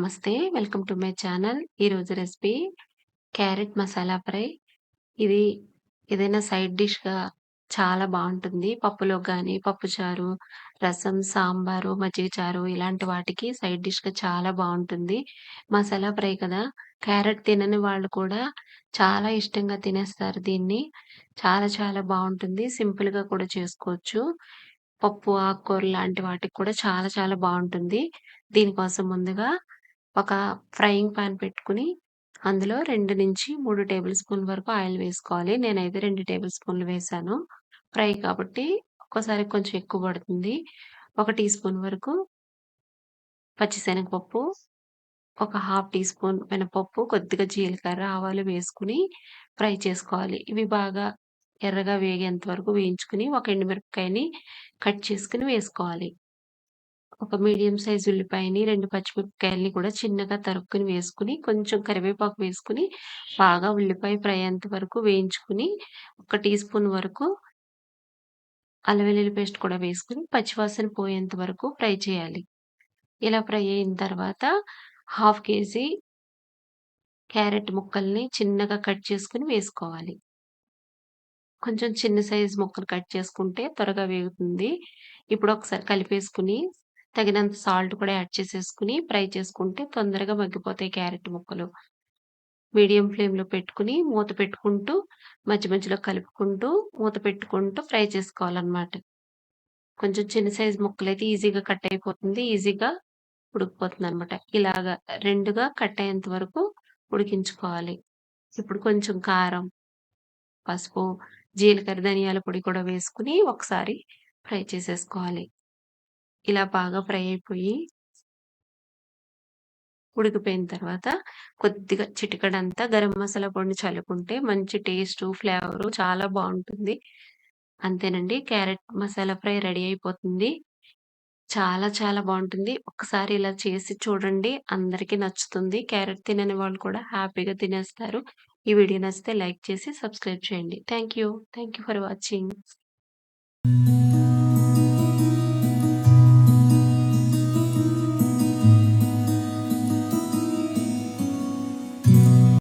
నమస్తే. Welcome to my channel. ఈరోజు recipe carrot masala fry. ఇది ఏదైనా సైడ్ డిష్‌గా చాలా బావుంటుంది. పప్పులోకి గాని, పప్పుచారు, రసం, సాంబారు, మజ్జిగ చారు ఇలాంటి వాటికి సైడ్ డిష్‌గా చాలా బావుంటుంది. మసాలా ఫ్రై కదా! క్యారెట్ తినని వాళ్ళు కూడా చాలా ఇష్టంగా తినేస్తారు దీన్ని. చాలా చాలా బావుంటుంది. సింపుల్‌గా కూడా చేసుకోవచ్చు. పప్పు, ఆకుకూరలు లాంటి వాటికి కూడా చాలా చాలా బావుంటుంది. దీనికోసం ముందుగా ఒక ఫ్రైయింగ్ పాన్ పెట్టుకొని, అందులో 2-3 టేబుల్ స్పూన్ల వరకు ఆయిల్ వేసుకోవాలి. నేనైతే 2 టేబుల్ స్పూన్లు వేశాను. ఫ్రై కాబట్టి ఒక్కోసారి కొంచెం ఎక్కువ పడుతుంది. ఒక టీ స్పూన్ వరకు పచ్చిశనగపప్పు, ఒక హాఫ్ టీ స్పూన్ మినపప్పు, కొద్దిగా జీలకర్ర, ఆవాలు వేసుకొని ఫ్రై చేసుకోవాలి. ఇవి బాగా ఎర్రగా వేగేంత వరకు వేయించుకొని, ఒక ఎండుమిరపకాయని కట్ చేసుకొని వేసుకోవాలి. ఒక మీడియం సైజ్ ఉల్లిపాయని, 2 పచ్చిమిరపకాయలని కూడా చిన్నగా తరుక్కొని వేసుకొని, కొంచెం కరివేపాకు వేసుకొని, బాగా ఉల్లిపాయ ఫ్రై అయ్యేంత వరకు వేయించుకొని, ఒక టీ స్పూన్ వరకు అల్లం వెల్లుల్లి పేస్ట్ కూడా వేసుకొని, పచ్చివాసన పోయేంత వరకు ఫ్రై చేయాలి. ఇలా ఫ్రై అయిన తర్వాత హాఫ్ కేజీ క్యారెట్ ముక్కల్ని చిన్నగా కట్ చేసుకొని వేసుకోవాలి. కొంచెం చిన్న సైజ్ ముక్కలు కట్ చేసుకుంటే త్వరగా వేగుతుంది. ఇప్పుడు ఒకసారి కలిపేసుకొని, తగినంత సాల్ట్ కూడా యాడ్ చేసేసుకొని, ఫ్రై చేసుకుంటే తొందరగా మగ్గిపోతాయి క్యారెట్ ముక్కలు. మీడియం ఫ్లేమ్‌లో పెట్టుకొని, మూత పెట్టుకుంటూ, మధ్య మధ్యలో కలుపుకుంటూ, మూత పెట్టుకుంటూ ఫ్రై చేసుకోవాలనమాట. కొంచెం చిన్న సైజ్ ముక్కలైతే ఈజీగా కట్ అయిపోతుంది. ఈజీగా ఉడికిపోతుందనమాట. ఇలాగా 2గా కట్ అయ్యేంత వరకు ఉడికించుకోవాలి. ఇప్పుడు కొంచెం కారం, పసుపు, జీలకర్ర, ధనియాల పొడి కూడా వేసుకొని ఒకసారి ఫ్రై చేసేసుకోవాలి. ఇలా బాగా ఫ్రై అయిపోయి ఉడికిపోయిన తర్వాత కొద్దిగా చిటికెడంతా గరం మసాలా పొడిని చల్లుకుంటే మంచి టేస్టు, ఫ్లేవరు చాలా బావుంటుంది. అంతేనండి. క్యారెట్ మసాలా ఫ్రై రెడీ అయిపోతుంది. చాలా చాలా బావుంటుంది. ఒక్కసారి ఇలా చేసి చూడండి. అందరికీ నచ్చుతుంది. క్యారెట్ తినని వాళ్ళు కూడా హ్యాపీగా తినేస్తారు. ఈ వీడియో నచ్చితే లైక్ చేసి సబ్స్క్రైబ్ చేయండి. Thank you. Thank you for watching.